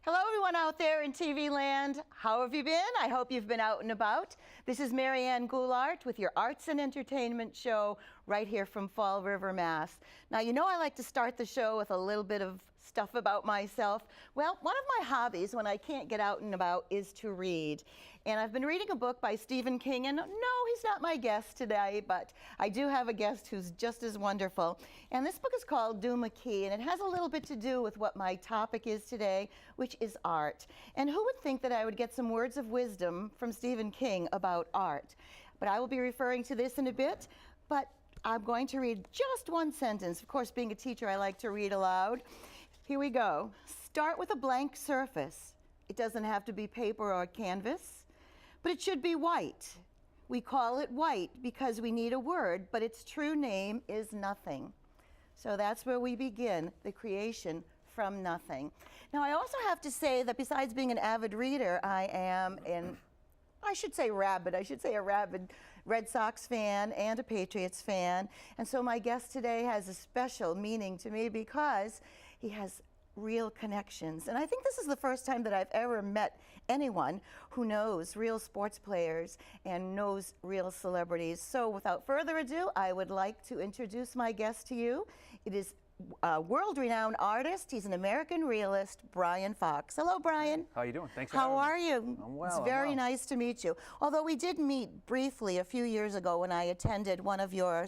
Hello, everyone out there in TV land. How have you been? I hope you've been out and about. This is Maryann Goulart with your arts and entertainment show right here from Fall River, Mass. Now, you know I like to start the show with a little bit of stuff about myself. Well, one of my hobbies when I can't get out and about is to read. And I've been reading a book by Stephen King, and no, he's not my guest today, but I do have a guest who's just as wonderful. And this book is called Doom McKee, and it has a little bit to do with what my topic is today, which is art. And who would think that I would get some words of wisdom from Stephen King about art? But I will be referring to this in a bit, but I'm going to read just one sentence. Of course, being a teacher, I like to read aloud. Here we go. Start with a blank surface. It doesn't have to be paper or canvas, but it should be white. We call it white because we need a word, but its true name is nothing. So that's where we begin, the creation from nothing. Now, I also have to say that besides being an avid reader, I am I should say a rabid Red Sox fan and a Patriots fan. And so my guest today has a special meaning to me because he has real connections. And I think this is the first time that I've ever met anyone who knows real sports players and knows real celebrities. So without further ado, I would like to introduce my guest to you. It is a world-renowned artist. He's an American realist, Brian Fox. Hello, Brian. How are you doing? Thanks for having me. How are you? I'm well. It's very nice to meet you. Although we did meet briefly a few years ago when I attended one of your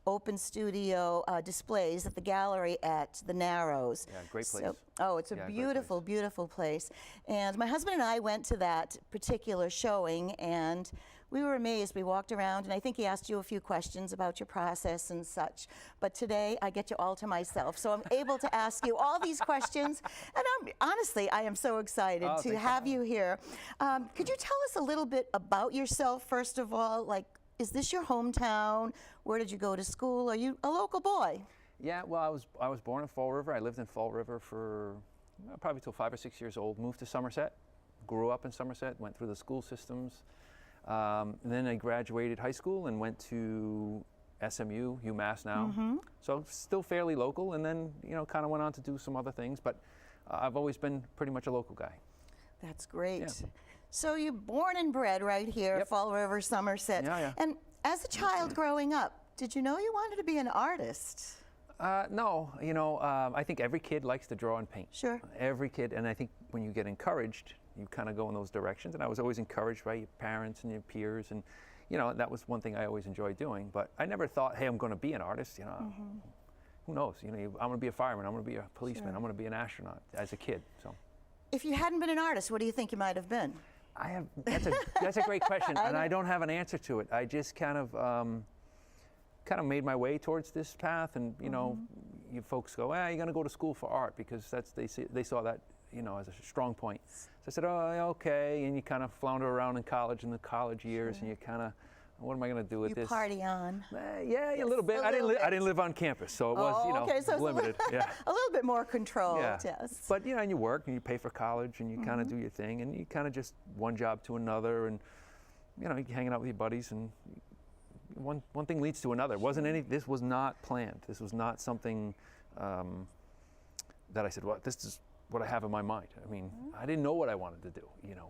open studio displays at the gallery at the Narrows. Yeah, great place. Oh, it's a beautiful, beautiful place. And my husband and I went to that particular showing, and we were amazed. We walked around, and I think he asked you a few questions about your process and such. But today, I get you all to myself, so I'm able to ask you all these questions. And honestly, I am so excited to have you here. Could you tell us a little bit about yourself, first of all? Like, is this your hometown? Where did you go to school? Are you a local boy? Yeah, well, I was born in Fall River. I lived in Fall River for probably till 5 or 6 years old. Moved to Somerset, grew up in Somerset, went through the school systems. Then I graduated high school and went to SMU, UMass now. So still fairly local, and then, you know, kind of went on to do some other things, but I've always been pretty much a local guy. That's great. Yeah. So you're born and bred right here, Fall River, Somerset. Yeah. And as a child growing up, did you know you wanted to be an artist? No, you know, I think every kid likes to draw and paint. Sure. Every kid, and I think when you get encouraged, you kind of go in those directions. And I was always encouraged by your parents and your peers, and you know, that was one thing I always enjoyed doing. But I never thought, hey, I'm going to be an artist. You know, who knows? You know, I'm going to be a fireman. I'm going to be a policeman. Sure. I'm going to be an astronaut as a kid. So, if you hadn't been an artist, what do you think you might have been? That's a great question, and I don't have an answer to it. I just kind of made my way towards this path, and you know, you folks go, you're going to go to school for art because they saw that, you know, as a strong point. So I said, oh, okay, and you kind of flounder around in college in the college years, and you kind of, what am I going to do with this? You party on. Yeah, a little bit. I didn't live on campus, so it was, you know, okay, so limited. Yeah, a little bit more controlled. Yeah. Yes. But you know, and you work and you pay for college and you kind of do your thing, and you kind of just one job to another, and you know, you're hanging out with your buddies, and one thing leads to another. This was not planned. This was not something that I said, well, this is what I have in my mind. I mean, I didn't know what I wanted to do, you know.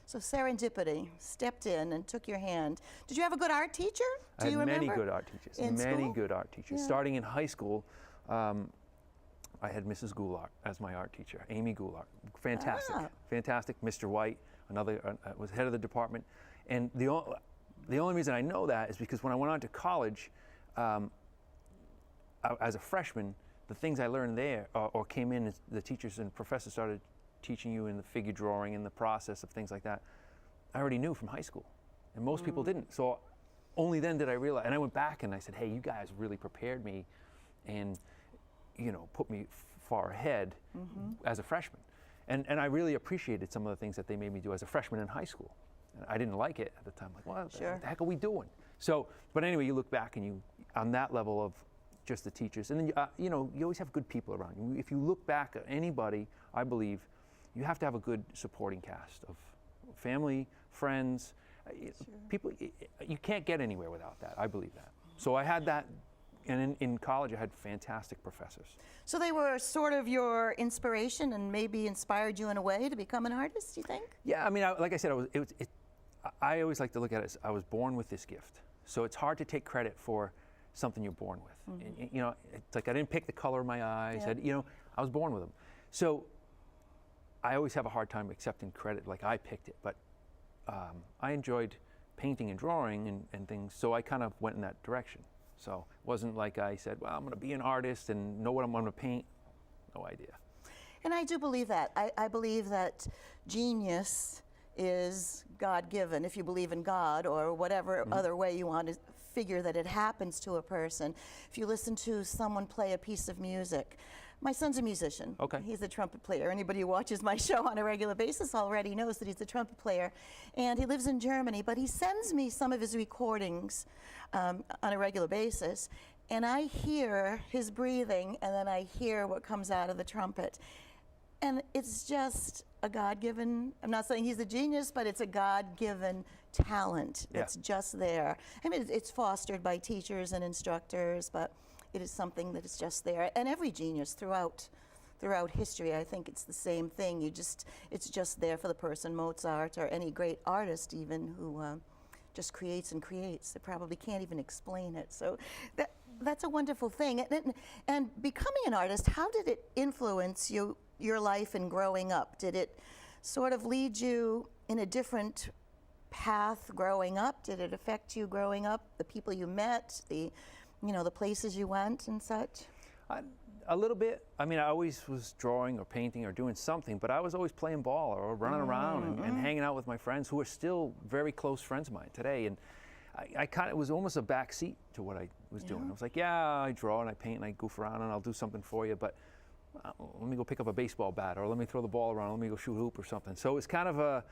So serendipity stepped in and took your hand. Did you have a good art teacher? Do you remember? Many good art teachers. Many good art teachers. Yeah. Starting in high school, I had Mrs. Goulart as my art teacher, Amy Goulart. Fantastic, fantastic. Mr. White, another was head of the department, and the only reason I know that is because when I went on to college, as a freshman, the things I learned there, or came in, as the teachers and professors started teaching you in the figure drawing and the process of things like that, I already knew from high school, and most people didn't. So only then did I realize, and I went back and I said, hey, you guys really prepared me and, you know, put me far ahead as a freshman. And I really appreciated some of the things that they made me do as a freshman in high school. And I didn't like it at the time, like, what the heck are we doing? So, but anyway, you look back and you, on that level of just the teachers, and then, you know, you always have good people around you. If you look back at anybody, I believe, you have to have a good supporting cast of family, friends, people. You can't get anywhere without that. I believe that. So I had that And in college, I had fantastic professors. So they were sort of your inspiration and maybe inspired you in a way to become an artist, you think? Yeah, I mean, like I said, I always like to look at it as I was born with this gift. So it's hard to take credit for something you're born with. And, you know, it's like I didn't pick the color of my eyes. Yeah. You know, I was born with them. So I always have a hard time accepting credit like I picked it. But I enjoyed painting and drawing and things, so I kind of went in that direction. So it wasn't like I said, well, I'm going to be an artist and know what I'm going to paint. No idea. And I do believe that. I believe that genius is God-given, if you believe in God or whatever other way you want to figure that it happens to a person. If you listen to someone play a piece of music, my son's a musician. Okay. He's a trumpet player. Anybody who watches my show on a regular basis already knows that he's a trumpet player. And he lives in Germany, but he sends me some of his recordings on a regular basis. And I hear his breathing, and then I hear what comes out of the trumpet. And it's just a God-given, I'm not saying he's a genius, but it's a God-given talent that's just there. I mean, it's fostered by teachers and instructors, but it is something that is just there. And every genius throughout history, I think it's the same thing. It's just there for the person. Mozart or any great artist even who just creates and creates. They probably can't even explain it. So that's a wonderful thing. And becoming an artist, how did it influence your life in growing up? Did it sort of lead you in a different path growing up? Did it affect you growing up? The people you met, the places you went and such? A little bit. I mean, I always was drawing or painting or doing something, but I was always playing ball or running around and hanging out with my friends who are still very close friends of mine today. And I kind of, it was almost a backseat to what I was doing. I was like, yeah, I draw and I paint and I goof around and I'll do something for you, but let me go pick up a baseball bat or let me throw the ball around, let me go shoot a hoop or something. So it was kind of a,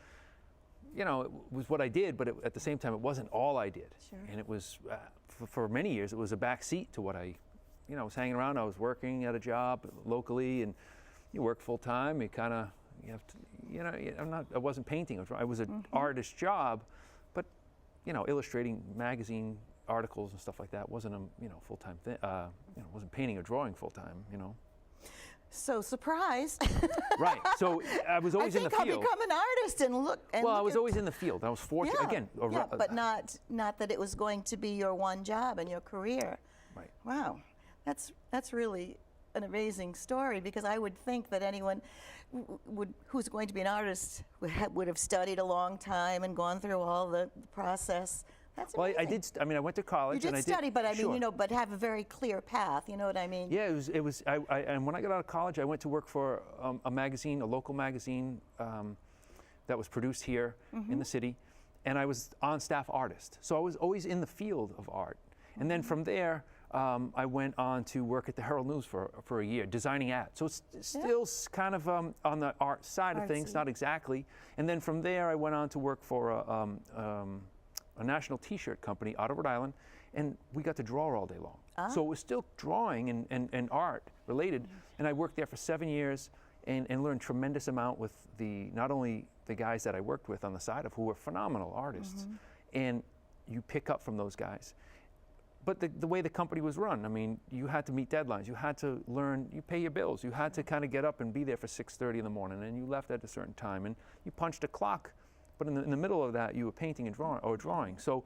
you know, it was what I did, but at the same time, it wasn't all I did. Sure. And it was, for many years, it was a backseat to what I was hanging around. I was working at a job locally, and you work full time. You kind of, you have to, I wasn't painting. It was an artist job, but, illustrating magazine articles and stuff like that wasn't a, full time thing. Wasn't painting or drawing full time, So surprise. Right. So I was always in the field. I'll become an artist and look. Well, I was always in the field. I was fortunate. Again, but not that it was going to be your one job and your career. Right. Wow, that's really an amazing story, because I would think that anyone who's going to be an artist would have studied a long time and gone through all the process. That's amazing. Well, I did. I mean, I went to college. You did study, but I mean, sure. but have a very clear path. You know what I mean? Yeah, it was. And when I got out of college, I went to work for a magazine, a local magazine that was produced here in the city, and I was on-staff artist. So I was always in the field of art. And then from there, I went on to work at the Herald News for a year, designing ads. So it's still kind of on the art side of things, not exactly. And then from there, I went on to work for a national T-shirt company out of Rhode Island, and we got to draw all day long. So it was still drawing and art related, and I worked there for 7 years and learned tremendous amount with not only the guys that I worked with on the side of, who were phenomenal artists, and you pick up from those guys. But the way the company was run, I mean, you had to meet deadlines, you had to learn, you pay your bills, you had to kind of get up and be there for 6:30 in the morning, and you left at a certain time, and you punched a clock. But in the middle of that, you were painting and drawing. So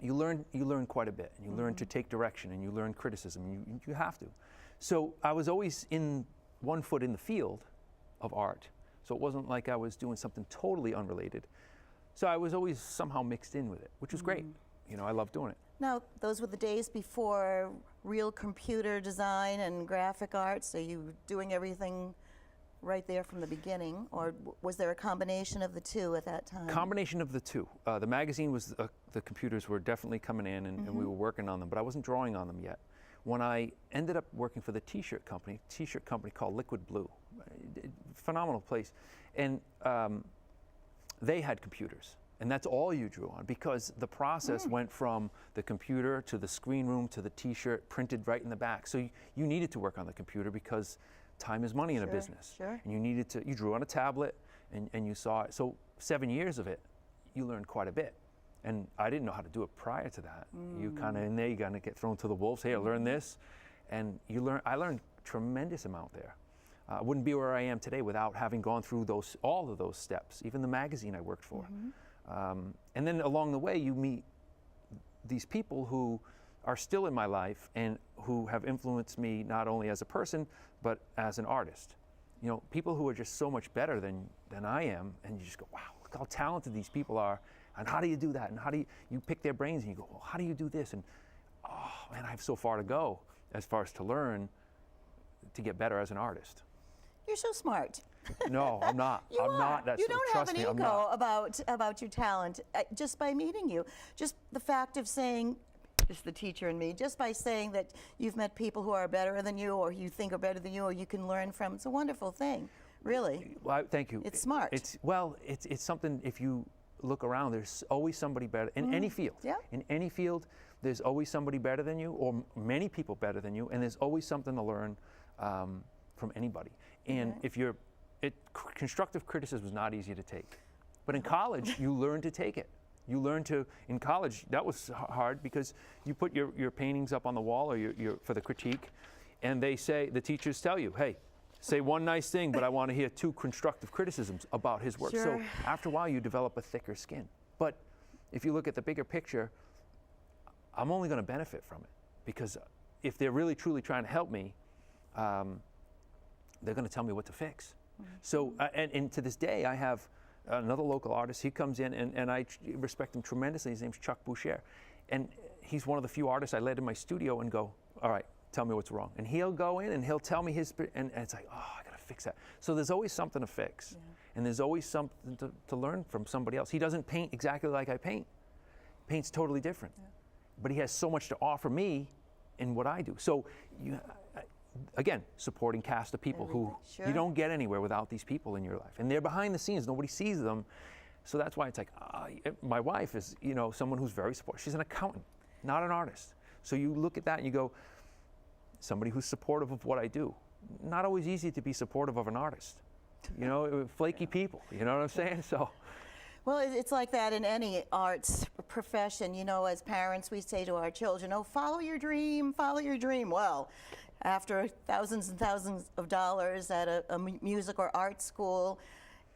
you learn quite a bit, and you learn to take direction, and you learn criticism, and you have to. So I was always in one foot in the field of art. So it wasn't like I was doing something totally unrelated. So I was always somehow mixed in with it, which was great. I loved doing it. Now, those were the days before real computer design and graphic arts. So you were doing everything right there from the beginning, or was there a combination of the two at that time? Combination of the two. The magazine was, the computers were definitely coming in, and we were working on them, but I wasn't drawing on them yet. When I ended up working for the T-shirt company called Liquid Blue, phenomenal place, and they had computers. And that's all you drew on, because the process went from the computer to the screen room to the T-shirt printed right in the back. So you needed to work on the computer because time is money in a business. Sure. And you drew on a tablet and you saw it. So 7 years of it, you learned quite a bit. And I didn't know how to do it prior to that. You kind of in there, you got to get thrown to the wolves. Hey, I learned this, and I learned tremendous amount there. I wouldn't be where I am today without having gone through all of those steps. Even the magazine I worked for, and then along the way, you meet these people who are still in my life and who have influenced me not only as a person but as an artist. You know, people who are just so much better than I am, and you just go, wow, look how talented these people are. And how do you do that? And how do you pick their brains and you go, well, how do you do this? And oh man, I have so far to go as far as to learn to get better as an artist. You're so smart. No, I'm not. I'm not. You don't have an ego about your talent just by meeting you. Just the fact of saying, it's the teacher in me, just by saying that you've met people who are better than you, or you think are better than you, or you can learn from. It's a wonderful thing, really. Well, thank you. It's smart. It's something. If you look around, there's always somebody better in any field. Yeah. In any field, there's always somebody better than you, or many people better than you, and there's always something to learn from anybody. And if you're, constructive criticism is not easy to take, but in college you learn to take it. You learn to, in college, that was hard because you put your paintings up on the wall or for the critique, and the teachers tell you, hey, say one nice thing, but I want to hear 2 constructive criticisms about his work. Sure. So after a while, you develop a thicker skin. But if you look at the bigger picture, I'm only going to benefit from it, because if they're really truly trying to help me, they're going to tell me what to fix. So, and to this day, I have another local artist. He comes in, and I respect him tremendously. His name's Chuck Boucher. And he's one of the few artists I let in my studio and go, all right, tell me what's wrong. And he'll go in and he'll tell me and it's like, oh, I got to fix that. So there's always something to fix. And there's always something to learn from somebody else. He doesn't paint exactly like I paint. Paint's totally different. But he has so much to offer me in what I do. So, again, supporting cast of people who you don't get anywhere without these people in your life. And they're behind the scenes. Nobody sees them. So that's why it's like, my wife is, someone who's very supportive. She's an accountant, not an artist. So you look at that and you go, somebody who's supportive of what I do. Not always easy to be supportive of an artist. Flaky people, you know what I'm saying? So. Well, it's like that in any arts profession. As parents, we say to our children, oh, follow your dream, follow your dream. Well, after thousands and thousands of dollars at a music or art school,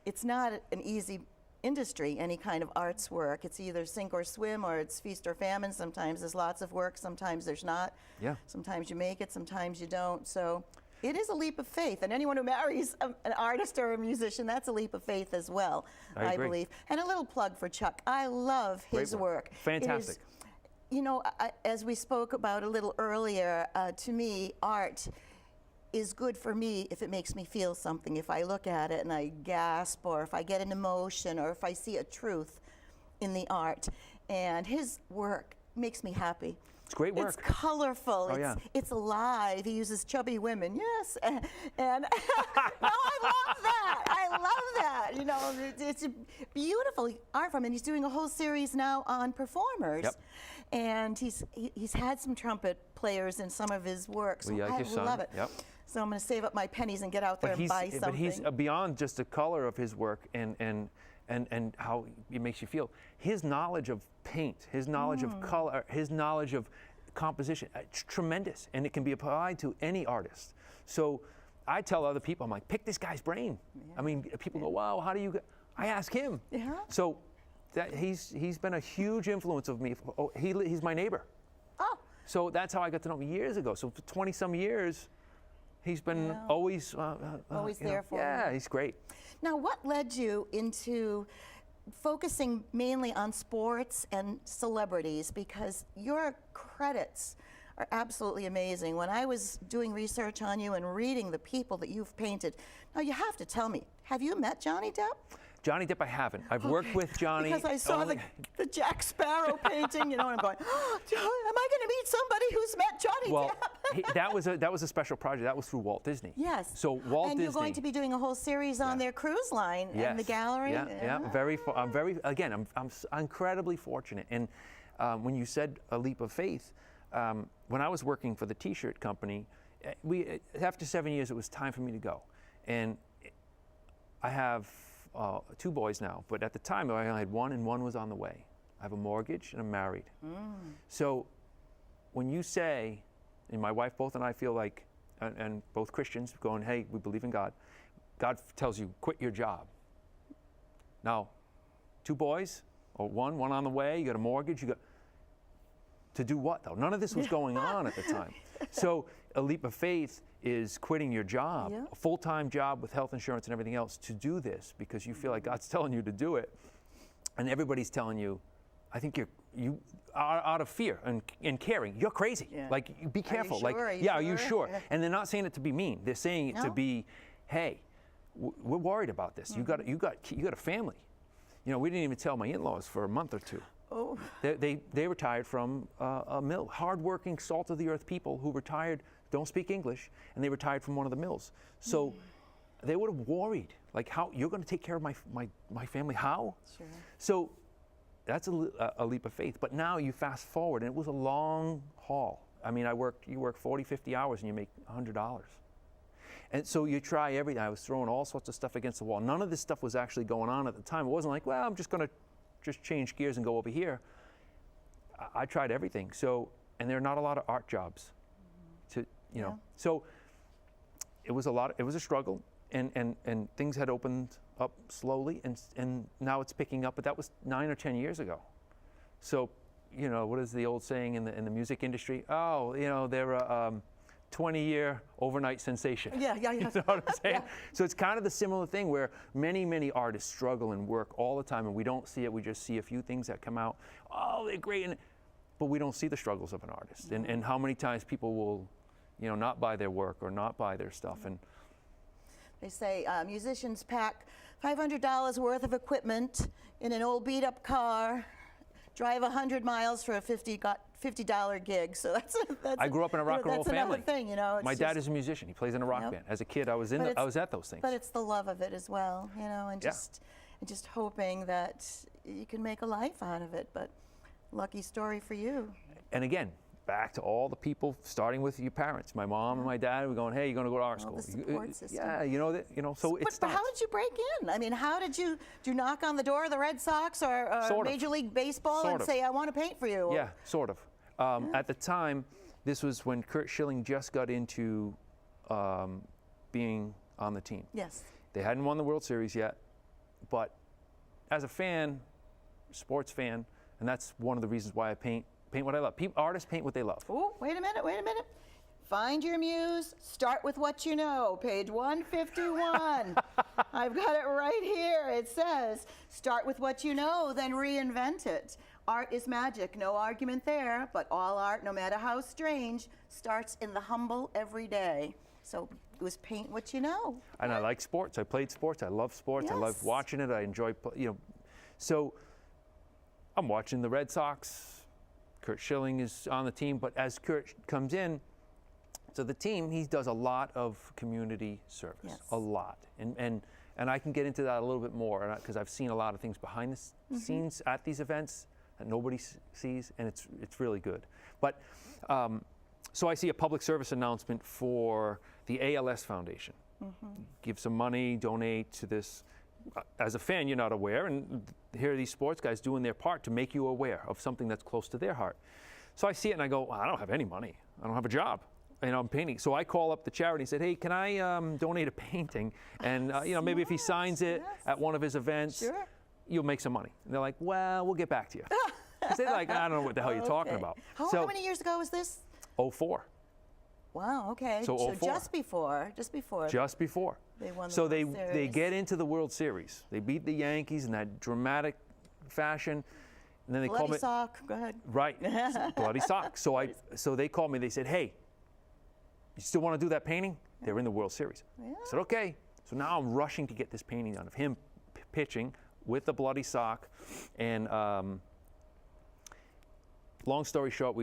it's not an easy industry, any kind of arts work. It's either sink or swim, or it's feast or famine. Sometimes there's lots of work, sometimes there's not. Yeah. Sometimes you make it, sometimes you don't. So it is a leap of faith. And anyone who marries an artist or a musician, that's a leap of faith as well, I believe. And a little plug for Chuck. I love his work. Fantastic. As we spoke about a little earlier, to me, art is good for me if it makes me feel something. If I look at it and I gasp, or if I get an emotion, or if I see a truth in the art. And his work makes me happy. It's great work. It's colorful. Oh, it's alive. He uses chubby women. Yes. And no, I love that. I love that. It's a beautiful art form. And he's doing a whole series now on performers. Yep. And he's had some trumpet players in some of his work. So I love it. Yep. So I'm going to save up my pennies and get out there and buy something. But he's beyond just the color of his work and how it makes you feel. His knowledge of paint, his knowledge of color, his knowledge of composition, it's tremendous, and it can be applied to any artist. So I tell other people, I'm like, pick this guy's brain. I mean, people go, wow, how do you I ask him. So he's been a huge influence of me. He's my neighbor. Oh. So that's how I got to know him years ago. So for 20-some years, he's been always there for me. Yeah, he's great. Now, what led you into focusing mainly on sports and celebrities? Because your credits are absolutely amazing. When I was doing research on you and reading the people that you've painted, now you have to tell me, have you met Johnny Depp? Johnny Depp, I haven't. I've worked with Johnny. Because I saw the Jack Sparrow painting, and I'm going, oh, am I going to meet somebody who's met Johnny Depp? that was a special project. That was through Walt Disney. Yes. So Walt Disney. And you're going to be doing a whole series on their cruise line and the gallery. Yeah. I'm incredibly fortunate. And when you said a leap of faith, when I was working for the T-shirt company, after 7 years, it was time for me to go. And I have 2 boys now, but at the time I only had one, and one was on the way. I have a mortgage, and I'm married. So when you say, and my wife both and I feel like, and both Christians going, hey, we believe in God. God tells you, quit your job. Now, 2 boys, or one on the way, you got a mortgage, you got, to do what though? None of this was going on at the time. So a leap of faith is quitting your job, a full-time job with health insurance and everything else, to do this because you feel like God's telling you to do it. And everybody's telling you, I think you are out of fear and caring. You're crazy. Like, be careful. Are you sure? And they're not saying it to be mean. They're saying it to be, hey, we're worried about this. You got a family. You know, we didn't even tell my in-laws for a month or 2. Oh. They retired from a mill. Hardworking, salt-of-the-earth people who retired, don't speak English, and they retired from one of the mills. So they would have worried, like, how you're going to take care of my family? How? Sure. So that's a leap of faith. But now you fast forward, and it was a long haul. I mean, you work 40, 50 hours, and you make $100. And so you try everything. I was throwing all sorts of stuff against the wall. None of this stuff was actually going on at the time. It wasn't like, well, I'm just going to change gears and go over here. I tried everything. So, and there are not a lot of art jobs, to So it was a struggle, and things had opened up slowly, and now it's picking up. But that was 9 or 10 years ago. So, what is the old saying in the music industry? Oh, they're a 20-year overnight sensation. Yeah. You know what I'm saying? So it's kind of the similar thing where many artists struggle and work all the time, and we don't see it. We just see a few things that come out. Oh, they're great, but we don't see the struggles of an artist, and how many times people will, not buy their work or not buy their stuff. And they say musicians pack $500 worth of equipment in an old beat-up car, drive 100 miles for a $50 gig. So that's I grew up in a rock and roll family. That's another thing, My dad is a musician. He plays in a rock band. As a kid, I was at those things. But it's the love of it as well, and just hoping that you can make a life out of it. But lucky story for you. And again, back to all the people, starting with your parents. My mom and my dad were going, hey, you're going to go to art school. The support system. Yeah, so it starts. But how did you break in? I mean, how did you knock on the door of the Red Sox or Major League Baseball and say, I want to paint for you? Yeah, sort of. At the time, this was when Curt Schilling just got into being on the team. Yes. They hadn't won the World Series yet, but as a fan, sports fan, and that's one of the reasons why I paint what I love. Artists paint what they love. Oh, wait a minute. Find your muse, start with what you know, page 151. I've got it right here. It says, start with what you know, then reinvent it. Art is magic, no argument there, but all art, no matter how strange, starts in the humble every day. So it was paint what you know. And I like sports. I played sports. I love sports. Yes. I love watching it. I enjoy, So I'm watching the Red Sox. Curt Schilling is on the team, but as Curt comes in to the team, he does a lot of community service, a lot. And I can get into that a little bit more because I've seen a lot of things behind the scenes at these events that nobody sees, and it's really good. But so I see a public service announcement for the ALS Foundation. Give some money, donate to this. As a fan, you're not aware, and here are these sports guys doing their part to make you aware of something that's close to their heart. So I see it and I go, well, I don't have any money. I don't have a job. I'm painting. So I call up the charity and said, hey, can I donate a painting? And maybe if he signs it at one of his events, you'll make some money. And they're like, well, we'll get back to you. I said, I don't know what the hell you're talking about. How many years ago was this? 04. Wow, okay. So 04. Just before. Just before. They won the so World Series. They get into the World Series. They beat the Yankees in that dramatic fashion. And then they call me. Bloody sock. Go ahead. Right. Bloody sock. So they called me. They said, hey, you still want to do that painting? They're in the World Series. Yeah. I said, okay. So now I'm rushing to get this painting done of him pitching with the bloody sock. And long story short,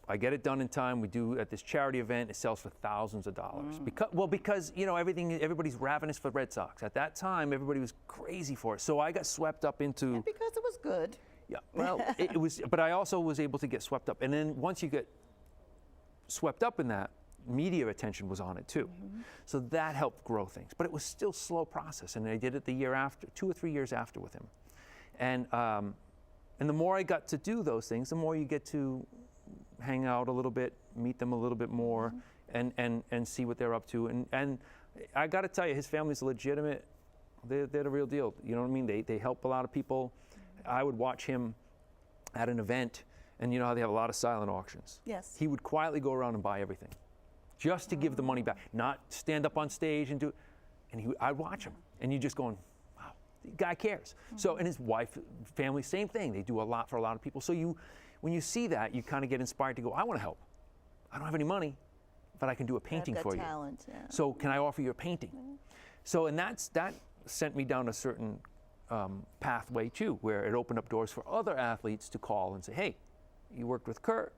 I get it done in time. We do at this charity event. It sells for thousands of dollars. Because everybody's ravenous for Red Sox. At that time, everybody was crazy for it. So I got swept up into. And because it was good. Yeah. Well, it was. But I also was able to get swept up. And then once you get swept up in that, media attention was on it too. So that helped grow things. But it was still a slow process. And I did it the year after, 2 or 3 years after with him. And And the more I got to do those things, the more you get to hang out a little bit, meet them a little bit more, and see what they're up to. And I got to tell you, his family's legitimate. They're the real deal. You know what I mean? They help a lot of people. I would watch him at an event, and you know how they have a lot of silent auctions. Yes. He would quietly go around and buy everything, just to give the money back, not stand up on stage and do. And I'd watch him, and you're just going, wow, the guy cares. So, and his wife, family, same thing. They do a lot for a lot of people. So when you see that, you kind of get inspired to go, I want to help. I don't have any money, but I can do a painting for you. Talent, yeah. So can I offer you a painting? So, and that sent me down a certain pathway too, where it opened up doors for other athletes to call and say, hey, you worked with Kurt,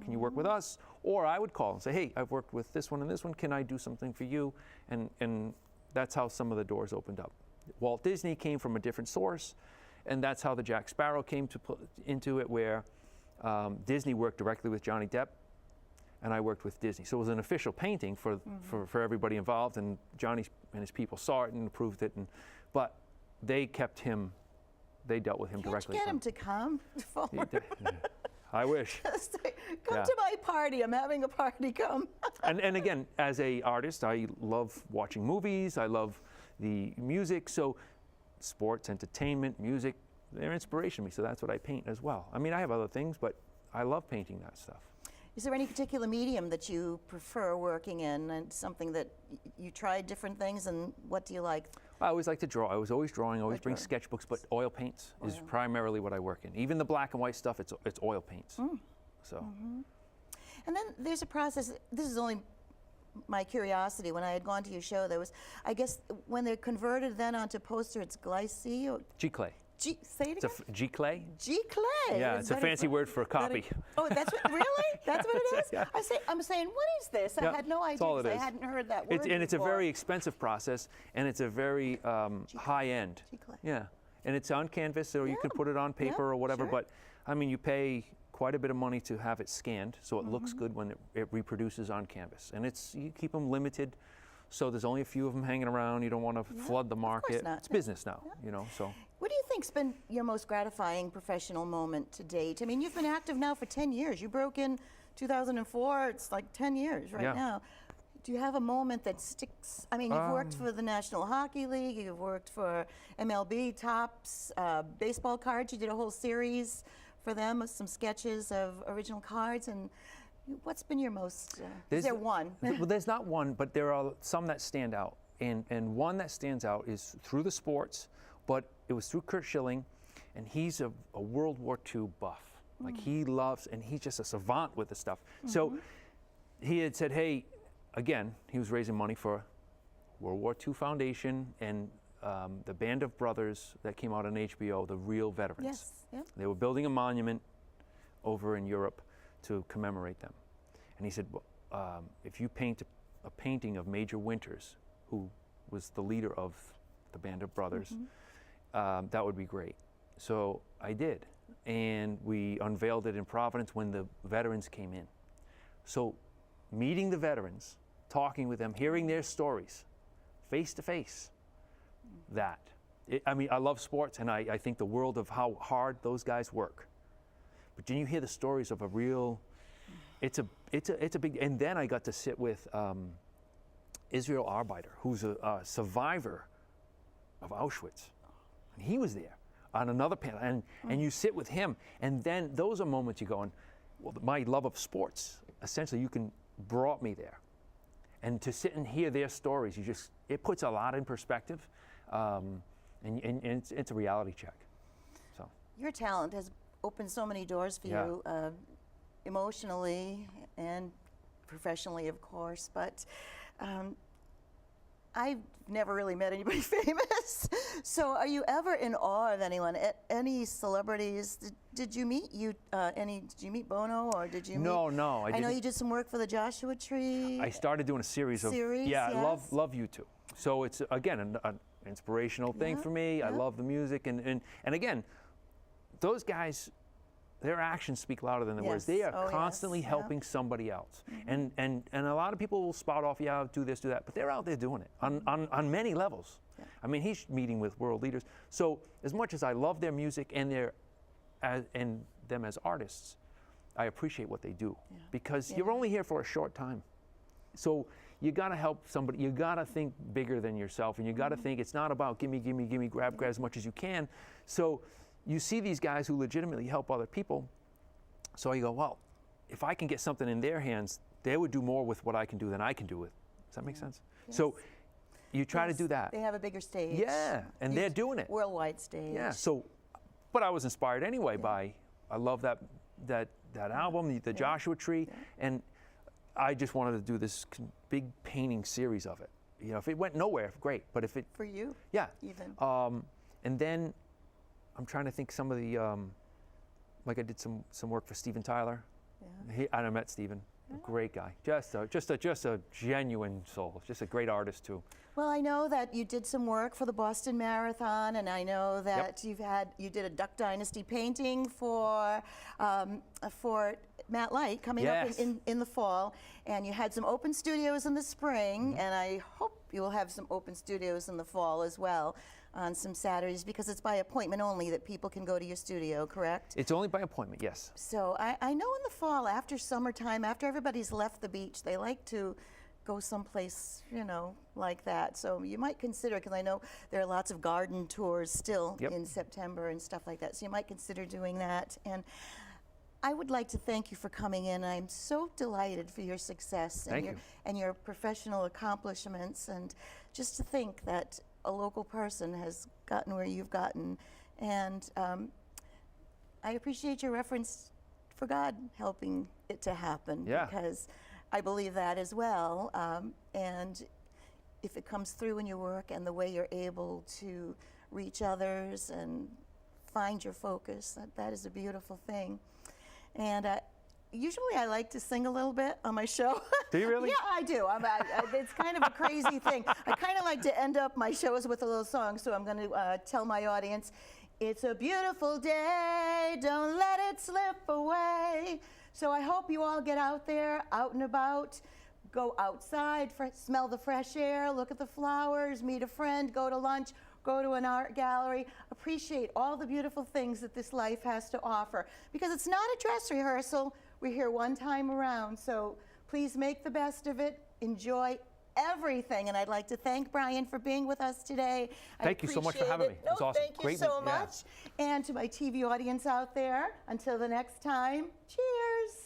can you work with us? Or I would call and say, hey, I've worked with this one and this one, can I do something for you? And that's how some of the doors opened up. Walt Disney came from a different source, and that's how the Jack Sparrow came into it, where Disney worked directly with Johnny Depp, and I worked with Disney. So it was an official painting for everybody involved, and Johnny and his people saw it and approved it. But they kept him, they dealt with him directly. Can't you get him to come forward? I wish. Come to my party. I'm having a party. Come. and again, as an artist, I love watching movies. I love the music. So sports, entertainment, music, they're inspiration to me. So that's what I paint as well. I mean, I have other things, but I love painting that stuff. Is there any particular medium that you prefer working in, and something that you tried different things, and what do you like? I always like to draw. I was always drawing, always bring sketchbooks, but oil paints is primarily what I work in. Even the black and white stuff, it's oil paints. So. And then there's a process, this is only my curiosity, when I had gone to your show, there was, I guess, when they're converted then onto poster, it's glycée or? G-clay. Say it again? It's a G-clay. G-clay. Yeah, it's a fancy word for a copy. Oh, that's what, really? That's what it is? Yeah. I'm saying, what is this? I had no idea, because I hadn't heard that word And it's a before. very expensive process, and it's a very high-end. G-clay. Yeah, and it's on canvas, so you can put it on paper or whatever, but I mean, you pay quite a bit of money to have it scanned, so it looks good when it reproduces on canvas. And you keep them limited, so there's only a few of them hanging around. You don't want to flood the market. Of course not. It's business now, you know, so. What do you think's been your most gratifying professional moment to date? I mean, you've been active now for 10 years. You broke in 2004. It's like 10 years right now. Do you have a moment that sticks? I mean, you've worked for the National Hockey League. You've worked for MLB, Topps, baseball cards. You did a whole series for them with some sketches of original cards. And what's been your most, is there one? Well, there's not one, but there are some that stand out. And one that stands out is through the sports, but it was through Kurt Schilling, and he's a World War II buff. Like he loves, and he's just a savant with the stuff. So he had said, hey, again, he was raising money for World War II Foundation and the Band of Brothers that came out on HBO, the real veterans. Yes, yeah. They were building a monument over in Europe to commemorate them. And he said, well, if you paint a painting of Major Winters, who was the leader of the Band of Brothers, that would be great. So I did, and we unveiled it in Providence when the veterans came in. So meeting the veterans, talking with them, hearing their stories, face to face, I mean, I love sports, and I think the world of how hard those guys work. But then you hear the stories of a real, it's a big, and then I got to sit with Israel Arbeiter, who's a survivor of Auschwitz. And he was there on another panel, and you sit with him, and then those are moments you're going, well, my love of sports, essentially brought me there. And to sit and hear their stories, it puts a lot in perspective, and it's a reality check. So Your talent has opened so many doors for you, emotionally and professionally, of course, but I've never really met anybody famous. So are you ever in awe of anyone? Any celebrities? Did you meet did you meet Bono, or did you meet? No, I know didn't. you did some work for the Joshua Tree. I started doing a series of, yes. love you two. So it's, again, an inspirational thing for me. I love the music, and again, those guys, their actions speak louder than the words. They are constantly helping somebody else. And a lot of people will spout off, do this, do that, but they're out there doing it on many levels. I mean, he's meeting with world leaders. So as much as I love their music and their and them as artists, I appreciate what they do because Yeah. you're only here for a short time. So you got to help somebody. You got to think bigger than yourself, and you got to think it's not about gimme, gimme, gimme, grab as much as you can. So you see these guys who legitimately help other people. So you go, well, if I can get something in their hands, they would do more with what I can do than I can do with. Does that make sense? Yes. So you try to do that. They have a bigger stage. Yeah, and they're doing it. Worldwide stage. Yeah. So, but I was inspired anyway by. I love that album, the Joshua Tree, and I just wanted to do this big painting series of it. You know, if it went nowhere, great. But if it for you, yeah. even. And then I'm trying to think some of the like I did some work for Steven Tyler. Yeah. I met Steven. A great guy, just a genuine soul, just a great artist too. Well, I know that you did some work for the Boston Marathon, and I know that you did a Duck Dynasty painting for Matt Light coming up in the fall, and you had some open studios in the spring, and I hope you will have some open studios in the fall as well on some Saturdays, because it's by appointment only that people can go to your studio, correct? It's only by appointment, yes. So I know in the fall, after summertime, after everybody's left the beach, they like to go someplace, you know, like that. So you might consider, because I know there are lots of garden tours still in September and stuff like that. So you might consider doing that. And I would like to thank you for coming in. I'm so delighted for your success and your professional accomplishments, and just to think that a local person has gotten where you've gotten. And I appreciate your reference for God helping it to happen, because I believe that as well. And if it comes through in your work and the way you're able to reach others and find your focus, that is a beautiful thing. And usually I like to sing a little bit on my show. Do you really? Yeah, I do. It's kind of a crazy thing. I kind of like to end up my shows with a little song, so I'm going to tell my audience, it's a beautiful day, don't let it slip away. So I hope you all get out there, out and about, go outside, smell the fresh air, look at the flowers, meet a friend, go to lunch, go to an art gallery, appreciate all the beautiful things that this life has to offer. Because it's not a dress rehearsal, we're here one time around, so please make the best of it, enjoy everything. And I'd like to thank Brian for being with us today. Thank you so much for having me. It was awesome. Thank you so much. And to my TV audience out there, until the next time, cheers.